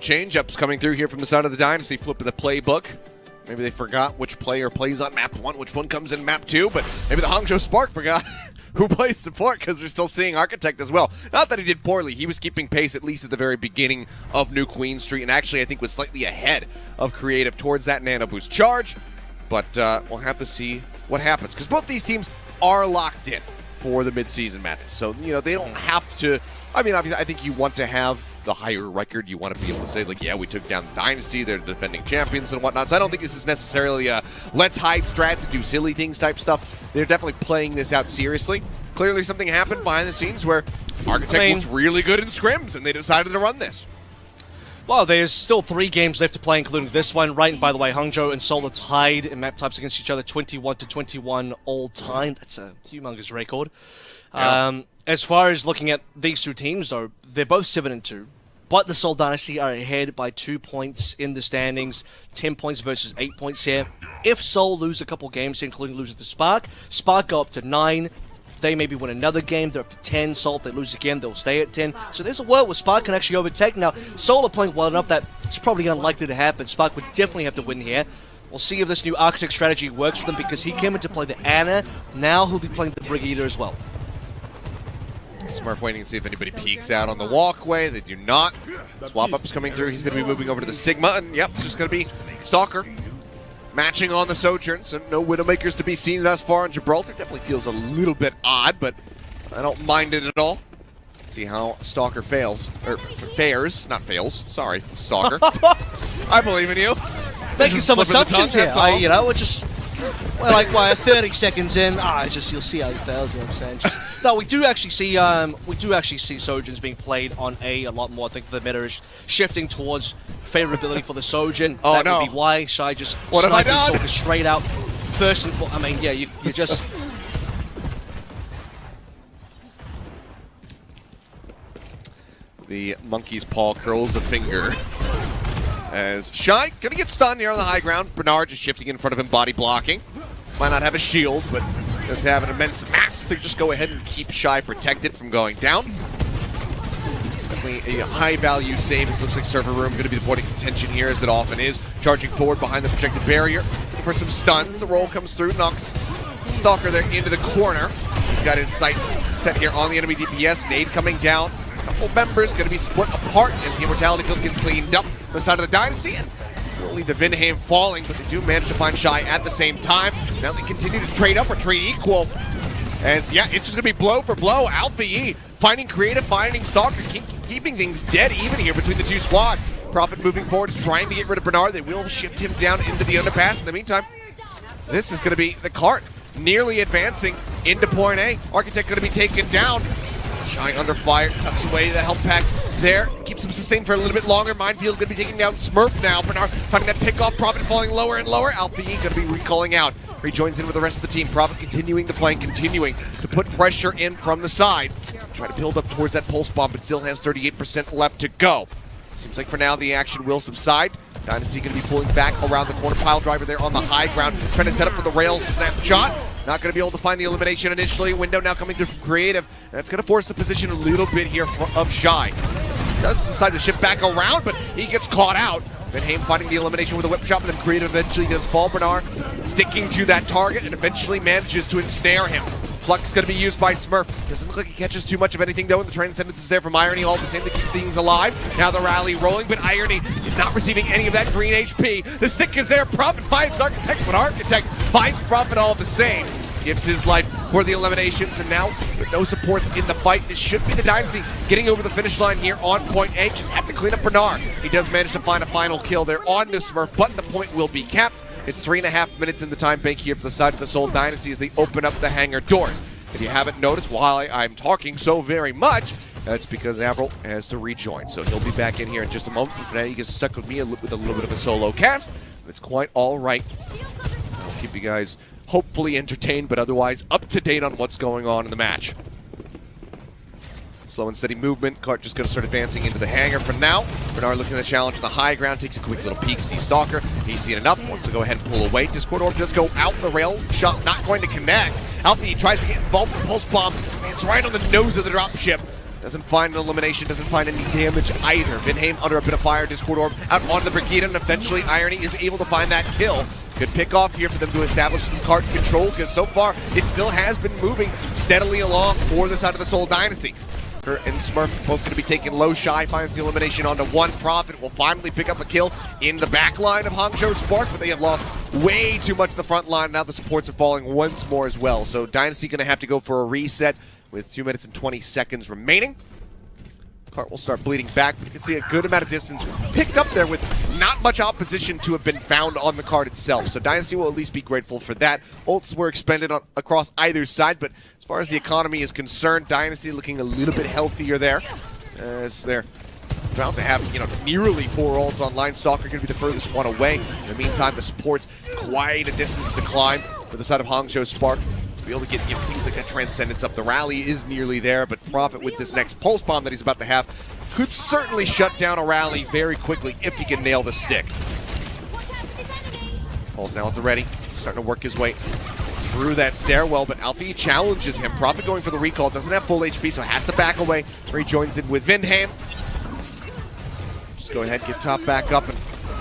change-ups coming through here from the side of the Dynasty, flipping the playbook. Maybe they forgot which player plays on map 1, which one comes in map 2, but maybe the Hangzhou Spark forgot who plays support because they're still seeing Architect as well. Not that he did poorly. He was keeping pace at least at the very beginning of New Queen Street, and actually I think was slightly ahead of Creative towards that Nano Boost charge. But we'll have to see what happens because both these teams are locked in for the midseason madness. So, you know, they don't have to. I mean, obviously, I think you want to have the higher record. You want to be able to say, like, yeah, we took down the Dynasty, they're the defending champions and whatnot. So I don't think this is necessarily a let's hide strats and do silly things type stuff. They're definitely playing this out seriously. Clearly something happened behind the scenes where Architect looked really good in scrims and they decided to run this. Well, there's still 3 games left to play, including this one. Right, and by the way, Hangzhou and Seoul are tied in map types against each other, 21-21 all time. That's a humongous record. Yeah. As far as looking at these two teams, though, they're both 7-2. But the Seoul Dynasty are ahead by 2 points in the standings, 10 points versus 8 points here. If Seoul lose a couple games, including loses to Spark go up to 9. They maybe win another game, they're up to 10. Seoul, if they lose again, they'll stay at 10. So there's a world where Spark can actually overtake. Now, Seoul are playing well enough that it's probably unlikely to happen. Spark would definitely have to win here. We'll see if this new Architect strategy works for them because he came in to play the Ana. Now he'll be playing the Brigadier as well. Smurf waiting to see if anybody peeks out on the walkway. They do not. Swap up's coming through. He's going to be moving over to the Sigma. And yep, it's just going to be Stalker matching on the Sojourn. So no Widowmakers to be seen thus far in Gibraltar. Definitely feels a little bit odd, but I don't mind it at all. See how Stalker fails. Or fares, not fails. Sorry, Stalker. I believe in you. Making some assumptions here. We're just... Well, like 30 seconds in, you'll see how he fails. You know what I'm saying? No, we do actually see Sojourns being played on A lot more. I think the meta is shifting towards favorability for the Sojourn. Oh, that no. would be why Shy just what have I done? Stalker straight out. First and foremost, I mean, yeah, you just. The monkey's paw curls a finger. As Shy gonna get stunned here on the high ground. Bernard just shifting in front of him, body blocking. Might not have a shield, but does have an immense mass to just go ahead and keep Shy protected from going down. Definitely a high value save. This looks like Server Room gonna be the point of contention here, as it often is. Charging forward behind the projected barrier for some stuns. The roll comes through, knocks Stalker there into the corner. He's got his sights set here on the enemy DPS. Nade coming down. Couple members going to be split apart as the Immortality Field gets cleaned up on the side of the Dynasty. And it's only the Vinheim falling, but they do manage to find Shy at the same time. Now they continue to trade up or trade equal. As, yeah, it's just going to be blow for blow. Alpha E finding Creative, finding Stalker, keeping things dead even here between the two squads. Prophet moving forward is trying to get rid of Bernard. They will shift him down into the underpass. In the meantime, this is going to be the cart nearly advancing into point A. Architect going to be taken down. Shy under fire, tucks away the health pack there, keeps him sustained for a little bit longer. Mindfield's going to be taking down Smurf now. Bernard finding that pickoff, Prophet falling lower and lower. Alpha E going to be recalling out. Rejoins in with the rest of the team. Prophet continuing to play and continuing to put pressure in from the sides. Try to build up towards that pulse bomb, but still has 38% left to go. Seems like for now the action will subside. Dynasty going to be pulling back around the corner. Pile driver there on the high ground, trying to set up for the rails snapshot. Not going to be able to find the elimination initially. Window now coming through from Creative. That's going to force the position a little bit here of Shy. He does decide to shift back around, but he gets caught out. Vinheim finding the elimination with a whip shot, but then Creative eventually does fall. Bernard sticking to that target and eventually manages to ensnare him. Flux going to be used by Smurf. Doesn't look like he catches too much of anything though, and the Transcendence is there from Irony, all the same to keep things alive. Now the rally rolling, but Irony is not receiving any of that green HP. The stick is there, Prophet finds Architect, but Architect finds Prophet all the same. Gives his life for the eliminations, and now with no supports in the fight, this should be the Dynasty getting over the finish line here on point A. Just have to clean up Bernard. He does manage to find a final kill there on the Smurf, but the point will be capped. It's 3.5 minutes in the time bank here for the side of the Seoul Dynasty as they open up the hangar doors. If you haven't noticed, while I'm talking so very much, that's because Avril has to rejoin. So he'll be back in here in just a moment. For now, you get stuck with me with a little bit of a solo cast. It's quite all right. I'll keep you guys hopefully entertained, but otherwise up to date on what's going on in the match. Slow and steady movement. Cart just going to start advancing into the hangar for now. Bernard looking at the challenge on the high ground, takes a quick little peek, sees Stalker. He's seen enough, wants to go ahead and pull away. Discord Orb does go out the rail, shot not going to connect. Alfie tries to get involved with the pulse bomb. It's right on the nose of the dropship. Doesn't find an elimination, doesn't find any damage either. Vinheim under a bit of fire, Discord Orb out onto the Brigida, and eventually Irony is able to find that kill. Good pick off here for them to establish some card control, because so far it still has been moving steadily along for the side of the Seoul Dynasty. Kurt and Smurf both going to be taking low. Shy finds the elimination onto one. Prophet will finally pick up a kill in the back line of Hangzhou Spark, but they have lost way too much of the front line. Now the supports are falling once more as well. So Dynasty going to have to go for a reset with 2 minutes and 20 seconds remaining. Cart will start bleeding back, but you can see a good amount of distance picked up there with not much opposition to have been found on the card itself. So Dynasty will at least be grateful for that. Ults were expended across either side, but as far as the economy is concerned, Dynasty looking a little bit healthier there, as they're about to have, nearly 4 ults online. Stalker going to be the furthest one away. In the meantime, the support's quite a distance to climb for the side of Hangzhou Spark. Be able to get things like that Transcendence up. The rally is nearly there, but Prophet with this next Pulse Bomb that he's about to have could certainly shut down a rally very quickly if he can nail the stick. Pulse now at the ready, starting to work his way through that stairwell, but Alfie challenges him. Prophet going for the recall, doesn't have full HP, so has to back away. Rejoins in with Vinheim. Just go ahead, get top back up, and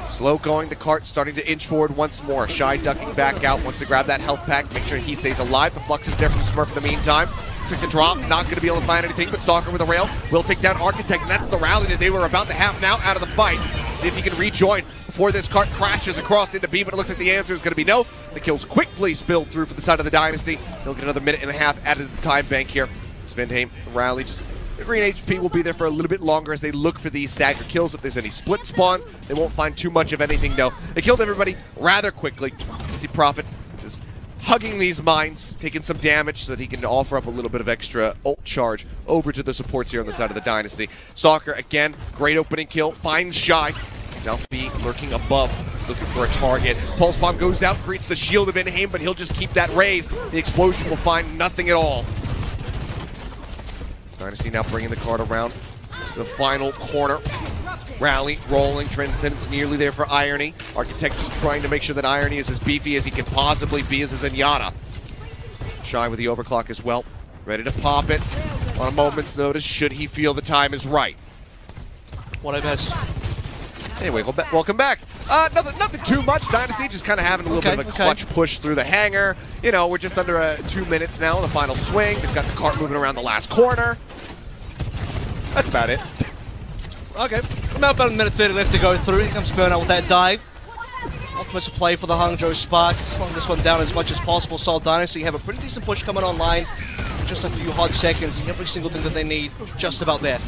slow going, the cart starting to inch forward once more. Shy ducking back out, wants to grab that health pack, make sure he stays alive. The flux is there from Smurf in the meantime. Took the drop, not going to be able to find anything, but Stalker with a rail will take down Architect, and that's the rally that they were about to have now out of the fight. See if he can rejoin before this cart crashes across into B, but it looks like the answer is going to be no. The kills quickly spilled through for the side of the Dynasty. They'll get another minute and a half added to the time bank here. Vinheim, rally, just the green HP will be there for a little bit longer as they look for these stagger kills. If there's any split spawns, they won't find too much of anything though. They killed everybody rather quickly. You can see Prophet just hugging these mines, taking some damage so that he can offer up a little bit of extra ult charge over to the supports here on the side of the Dynasty. Stalker, again, great opening kill, finds Shy. Selfie lurking above, he's looking for a target. Pulse Bomb goes out, creates the shield of Vinheim, but he'll just keep that raised. The explosion will find nothing at all. Dynasty now bringing the card around the final corner. Rally, rolling, Transcendence nearly there for Irony. Architect just trying to make sure that Irony is as beefy as he can possibly be as a Zenyatta. Shy with the overclock as well. Ready to pop it on a moment's notice should he feel the time is right. What I miss? Anyway, welcome back. Nothing too much. Dynasty just kind of having a little bit of a clutch push through the hangar. We're just under 2 minutes now in the final swing. They've got the cart moving around the last corner. That's about it. Okay, about a minute 30 left to go through. Here comes Burnout with that dive. Ultimate's a play for the Hangzhou Spark. Slowing this one down as much as possible. Seoul Dynasty have a pretty decent push coming online. Just a few hot seconds. Every single thing that they need, just about there.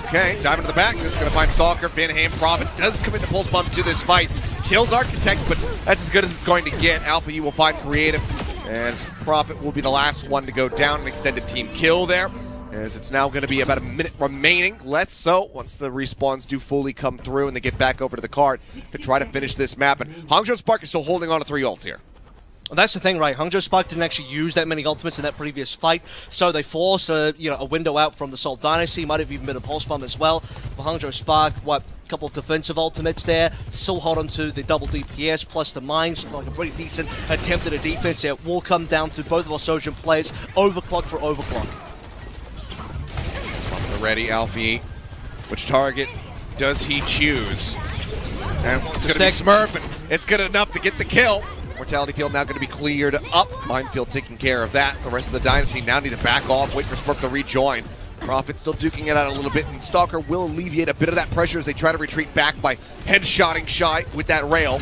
Okay, dive into the back. It's going to find Stalker. Vinheim, Prophet does commit the Pulse Bomb to this fight. Kills Architect, but that's as good as it's going to get. Alpha, you will find Creative, and Prophet will be the last one to go down. An extended team kill there, as it's now going to be about a minute remaining. Less so once the respawns do fully come through and they get back over to the card to try to finish this map. And Hangzhou Spark is still holding on to 3 ults here. Well, that's the thing, right? Hangzhou Spark didn't actually use that many ultimates in that previous fight, so they forced a window out from the Seoul Dynasty. Might have even been a Pulse Bomb as well. For Hangzhou Spark, a couple of defensive ultimates there. Still hold on to the double DPS plus the mines. Like a pretty decent attempt at a defense there. Will come down to both of our Sojin players. Overclock for overclock. Ready, Alfie. Which target does he choose? And it's going to be Smurf, and it's good enough to get the kill. Mortality field now going to be cleared up. Minefield taking care of that. The rest of the Dynasty now need to back off, wait for Smurf to rejoin. Prophet still duking it out a little bit, and Stalker will alleviate a bit of that pressure as they try to retreat back by headshotting Shy with that rail.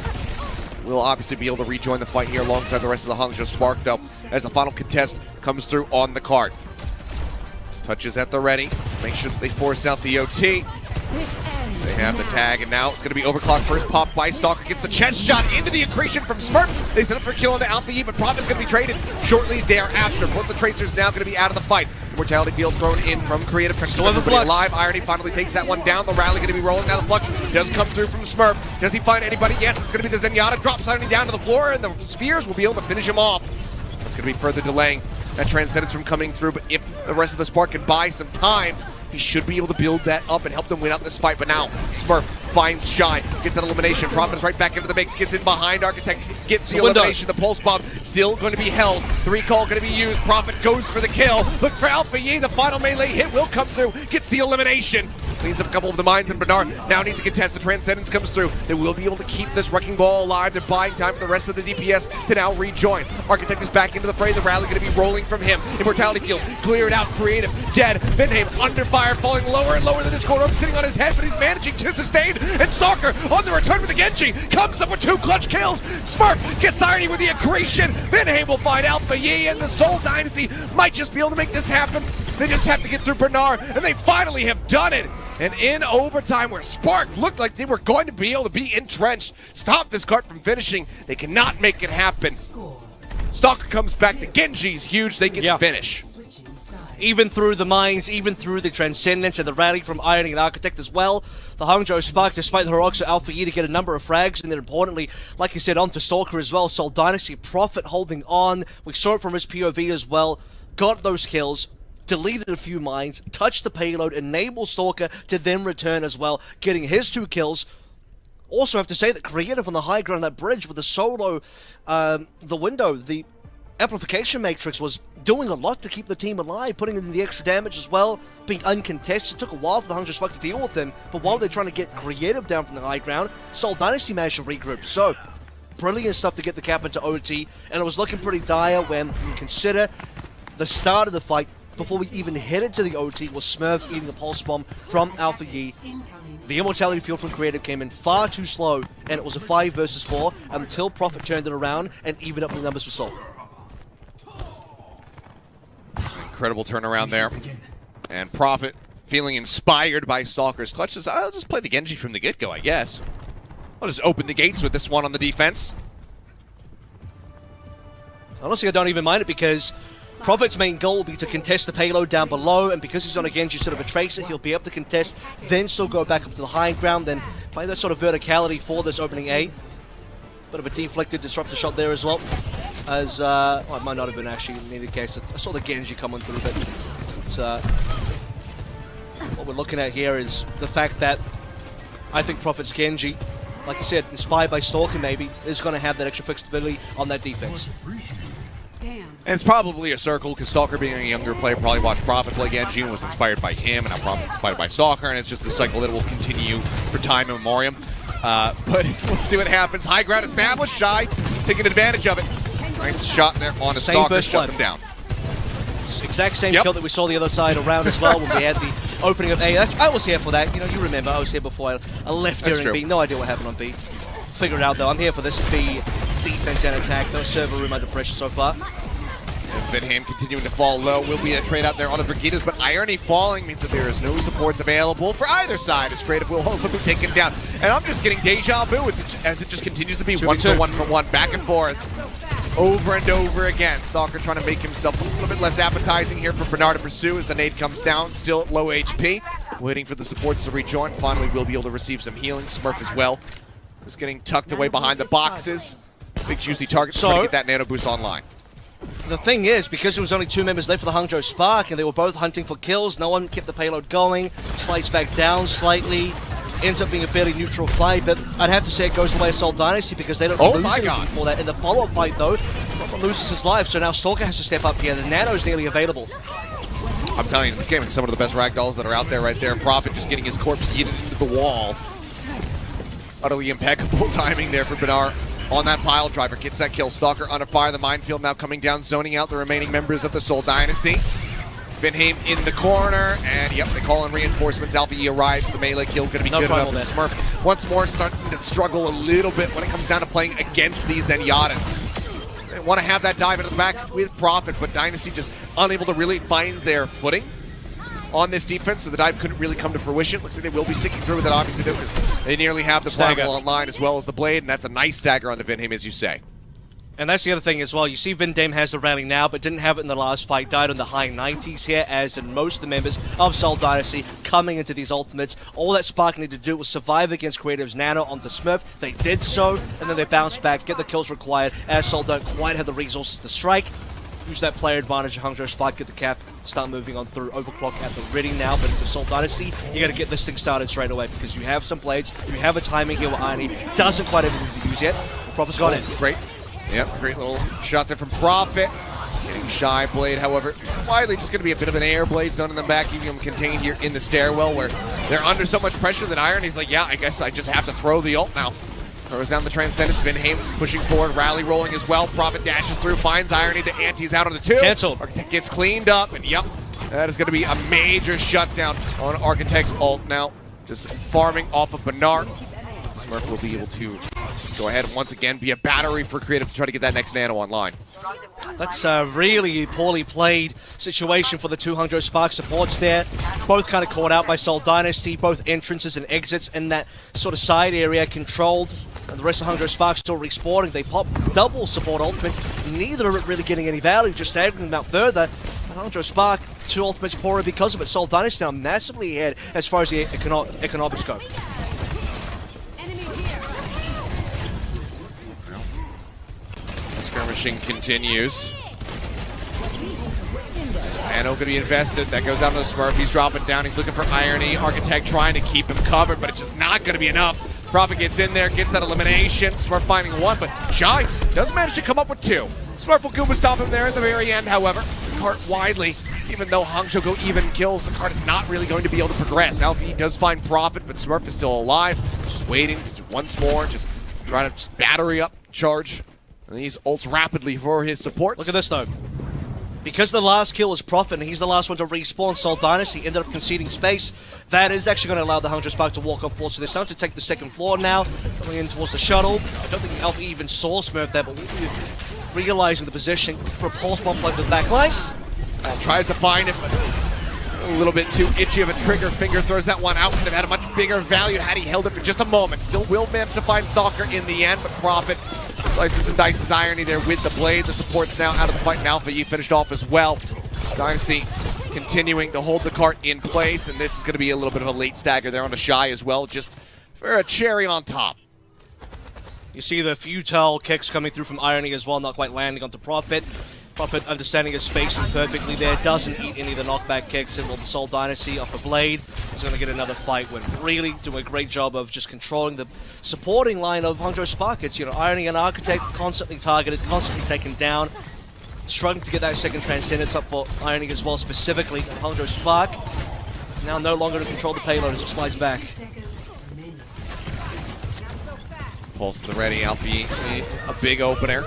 Will obviously be able to rejoin the fight here alongside the rest of the Hangzhou Spark, though, as the final contest comes through on the card. Touches at the ready. Make sure that they force out the OT. They have the tag, and now it's going to be overclock first pop by Stalker. Gets the chest shot into the accretion from Smurf. They set up for kill into Alpha E, but Prophet's going to be traded shortly thereafter. Both the Tracers now going to be out of the fight. Mortality field thrown in from Creative. Everybody alive. Irony finally takes that one down. The rally going to be rolling. Now the flux does come through from Smurf. Does he find anybody? Yes, it's going to be the Zenyatta. Drops Irony down to the floor, and the Spheres will be able to finish him off. That's going to be further delaying that Transcendence from coming through, but if the rest of the Spark can buy some time, He should be able to build that up and help them win out this fight. But now, Smurf finds Shy, gets that elimination. Prophet is right back into the mix, gets in behind Architect, gets the elimination. The pulse bomb still going to be held. The recall going to be used. Prophet goes for the kill. Look for Alpha Yi. The final melee hit will come through. Gets the elimination. Cleans up a couple of the mines, and Bernard now needs to contest. The Transcendence comes through. They will be able to keep this Wrecking Ball alive. They're buying time for the rest of the DPS to now rejoin. Architect is back into the fray. The rally going to be rolling from him. Immortality Field cleared out. Creative dead. Vinheim under fire, falling lower and lower. The Discord Orb sitting on his head, but he's managing to sustain. And Stalker on the return with the Genji comes up with 2 clutch kills. Smurf gets irony with the accretion. Vinheim will find Alpha Yi, and the Seoul Dynasty might just be able to make this happen. They just have to get through Bernard, and they finally have done it. And in overtime, where Spark looked like they were going to be able to be entrenched, stop this cart from finishing, they cannot make it happen. Stalker comes back, the Genji's huge, they get the finish. Even through the mines, even through the Transcendence and the rally from Ironing and Architect as well, the Hangzhou Spark, despite the heroics of Alpha Yi to get a number of frags, and then importantly, like you said, onto Stalker as well. Seoul Dynasty, Prophet holding on. We saw it from his POV as well. Got those kills, deleted a few mines, touched the payload, enabled Stalker to then return as well, getting his 2 kills. Also have to say that Creative on the high ground, that bridge with the solo, the window, the amplification matrix was doing a lot to keep the team alive, putting in the extra damage as well, being uncontested. It took a while for the Hangzhou Spark to deal with them, but while they're trying to get Creative down from the high ground, Seoul Dynasty managed to regroup. So, brilliant stuff to get the cap into OT, and it was looking pretty dire when you consider the start of the fight. Before we even headed to the OT, was Smurf eating a pulse bomb from Alpha Yi. The Immortality Field from Creative came in far too slow, and it was a 5 versus 4 until Prophet turned it around and evened up the numbers for Seoul. Incredible turnaround there. And Prophet feeling inspired by Stalker's clutch says, I'll just play the Genji from the get-go, I guess. I'll just open the gates with this one on the defense. Honestly, I don't even mind it because Prophet's main goal will be to contest the payload down below, and because he's on a Genji sort of a tracer, he'll be able to contest, then still go back up to the high ground, then play that sort of verticality for this opening A. Bit of a deflected disruptor shot there as well. As, well, it might not have been actually in any case. I saw the Genji coming through, but it's, what we're looking at here is the fact that I think Prophet's Genji, like you said, inspired by Stalker maybe, is going to have that extra flexibility on that defense. And it's probably a circle, because Stalker being a younger player probably watched Prophet play Genji and was inspired by him, and now Prophet inspired by Stalker, and it's just a cycle that will continue for time immemorial. But let's see what happens. High ground established, Shy taking advantage of it. Nice shot there on a Stalker, shuts him down. Exact same kill that we saw the other side around as well when we had the opening of A. I was here for that. You know, you remember, I was here before I left during B. No idea what happened on B. Figure it out though. I'm here for this B defense and attack. No server room under pressure so far. Vinheim continuing to fall low. Will be a trade out there on the Brigidas, but Irony falling means that there is no supports available for either side, as Creative will also be taken down. And I'm just getting deja vu as it just continues to be 1-for-1, back and forth, over and over again. Stalker trying to make himself a little bit less appetizing here for Bernard to pursue as the nade comes down, still at low HP. Waiting for the supports to rejoin. Finally, we'll be able to receive some healing. Smurf as well. Just getting tucked away behind the boxes. Big juicy target, trying to get that nano boost online. The thing is, because there was only 2 members left for the Hangzhou Spark, and they were both hunting for kills, no one kept the payload going, slides back down slightly, ends up being a fairly neutral fight, but I'd have to say it goes the way of Seoul Dynasty because they don't lose anything for that. In the follow-up fight, though, Prophet loses his life, so now Stalker has to step up here. The nano's nearly available. I'm telling you, this game is some of the best ragdolls that are out there right there. Prophet just getting his corpse yeeted into the wall. Utterly impeccable timing there for Bernard. On that pile driver, gets that kill. Stalker under fire, the minefield now coming down, zoning out the remaining members of the Seoul Dynasty. Vinheim in the corner, and yep, they call in reinforcements. Alpha Yi arrives, the melee kill going to be good enough. And Smurf once more starting to struggle a little bit when it comes down to playing against these Zenyattes. They want to have that dive into the back with Prophet, but Dynasty just unable to really find their footing on this defense, so the dive couldn't really come to fruition. Looks like they will be sticking through with it, obviously, because they nearly have the Primal online as well as the Blade, and that's a nice stagger on the Vinheim, as you say. And that's the other thing as well. You see Vinheim has the rally now, but didn't have it in the last fight. Died in the high 90s here, as in most of the members of Seoul Dynasty coming into these ultimates. All that Spark needed to do was survive against Creative's Nano onto Smurf. They did so, and then they bounced back, get the kills required, as Seoul don't quite have the resources to strike. use that player advantage. Hangzhou Spike, get the cap, start moving on through. Overclock at the ready now, but for Seoul Dynasty, you got to get this thing started straight away because you have some blades, you have a timing here where Irony doesn't quite have everything to use yet. Prophet's got it. Great. Yep, great little shot there from Prophet. Getting shy blade, however, widely just going to be a bit of an air blade zone in the back, keeping them contained here in the stairwell where they're under so much pressure that Irony's like, yeah, I guess I just have to throw the ult now. Throws down the Transcendence, Vinheim pushing forward, Rally rolling as well. Prophet dashes through, finds Irony, the anti's out on the 2. Cancelled. Architect gets cleaned up, and yep, that is going to be a major shutdown on Architect's ult now. Just farming off of Bernard. Smurf will be able to go ahead and once again be a battery for Creative to try to get that next nano online. That's a really poorly played situation for the 200 Spark supports there. Both kind of caught out by Seoul Dynasty, both entrances and exits in that sort of side area controlled. And the rest of 100 Sparks still respawning. They pop double support ultimates, neither of it really getting any value, just dragging them out further. 100 Spark, 2 ultimates poorer because of it. Seoul Dynasty now massively ahead as far as the economics go. Skirmishing continues. Nano going to be invested. That goes down to the Smurf. He's dropping down. He's looking for Irony. Architect trying to keep him covered, but it's just not going to be enough. Prophet gets in there, gets that elimination. Smurf finding 1, but Shy does manage to come up with 2. Smurf will Goomba stop him there at the very end, however. Cart widely. Even though Hangzhou go even kills, the cart is not really going to be able to progress. Alfie does find Prophet, but Smurf is still alive. Just waiting once more, just trying to just battery up, charge. And he's ults rapidly for his supports. Look at this though. Because the last kill is Prophet and he's the last one to respawn, Seoul Dynasty ended up conceding space. That is actually going to allow the 100 Spark to walk on floor. So they're starting to take the second floor now, coming in towards the shuttle. I don't think Alpha even saw Smurf there, but realizing the position for a pulse bomb play to the back line. Tries to find him, but a little bit too itchy of a trigger finger. Throws that one out. Could have had a much bigger value had he held it for just a moment. Still will manage to find Stalker in the end, but Prophet slices and dices Irony there with the blade. The support's now out of the fight, and Alpha Yi finished off as well. Dynasty continuing to hold the cart in place, and this is going to be a little bit of a late stagger there on the Shy as well, just for a cherry on top. You see the futile kicks coming through from Irony as well, not quite landing onto Prophet. Prophet understanding his spacing perfectly there, doesn't eat any of the knockback kicks, and will the Seoul Dynasty off a blade is going to get another fight win. Really doing a great job of just controlling the supporting line of Hangzhou Spark. It's, you know, Irony and Architect constantly targeted, constantly taken down, struggling to get that second Transcendence up for Irony as well, specifically Hangzhou Spark. Now no longer to control the payload as it slides back. Pulse to the ready, Alfie, a big opener.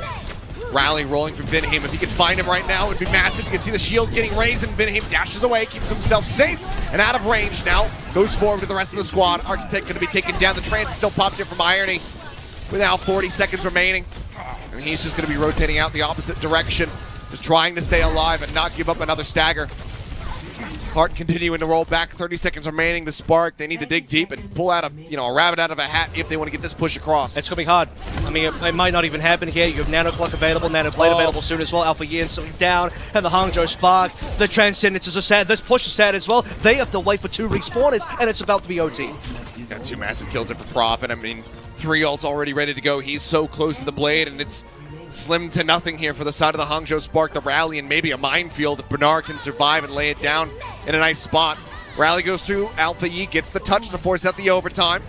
Rally rolling from Vinheim. If he could find him right now, it would be massive. You can see the shield getting raised, and Vinheim dashes away, keeps himself safe and out of range now. Goes forward to the rest of the squad. Architect going to be taken down. The trance still popped here from Irony with now 40 seconds remaining. And he's just going to be rotating out the opposite direction, just trying to stay alive and not give up another stagger. Hart continuing to roll back, 30 seconds remaining. The Spark, they need to dig deep and pull out a rabbit out of a hat if they want to get this push across. It's going to be hard. I mean, it might not even happen here. You have Nano Clock available, Nano Blade available soon as well. Alpha Yi instantly down, and the Hangzhou Spark, the Transcendences are sad. This push is sad as well. They have to wait for 2 respawners, and it's about to be OT. Got 2 massive kills there for Prophet. I mean, 3 ults already ready to go. He's so close to the blade, and it's slim to nothing here for the side of the Hangzhou Spark. The rally and maybe a minefield if Bernard can survive and lay it down in a nice spot. Rally goes through, Alpha Yi gets the touch to force out the overtime.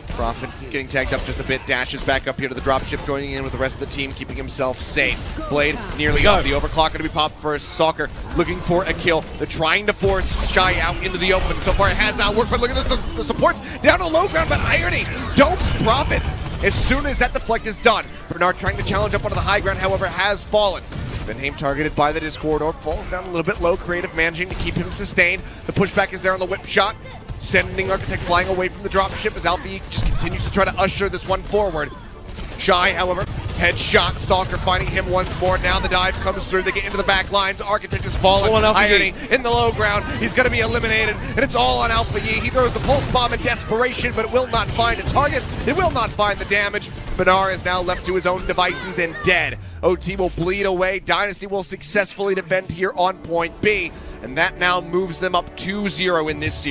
Prophet getting tagged up just a bit, dashes back up here to the dropship, joining in with the rest of the team, keeping himself safe. Blade nearly up. The overclock going to be popped first. Soccer looking for a kill. They're trying to force Shy out into the open. So far it has not worked, but look at this, the supports down to low ground, but Irony dopes Prophet as soon as that deflect is done. Bernard trying to challenge up onto the high ground, however, has fallen. Vinheim targeted by the Discord Orb, falls down a little bit low. Creative managing to keep him sustained. The pushback is there on the whip shot, sending Architect flying away from the dropship as Alfie just continues to try to usher this one forward. Shy, however, headshot. Stalker finding him once more. Now the dive comes through. They get into the back lines. Architect is falling. Irony in the low ground. He's going to be eliminated, and it's all on Alpha Yi. He throws the pulse bomb in desperation, but it will not find a target. It will not find the damage. Benar is now left to his own devices and dead. OT will bleed away. Dynasty will successfully defend here on point B, and that now moves them up 2-0 in this series.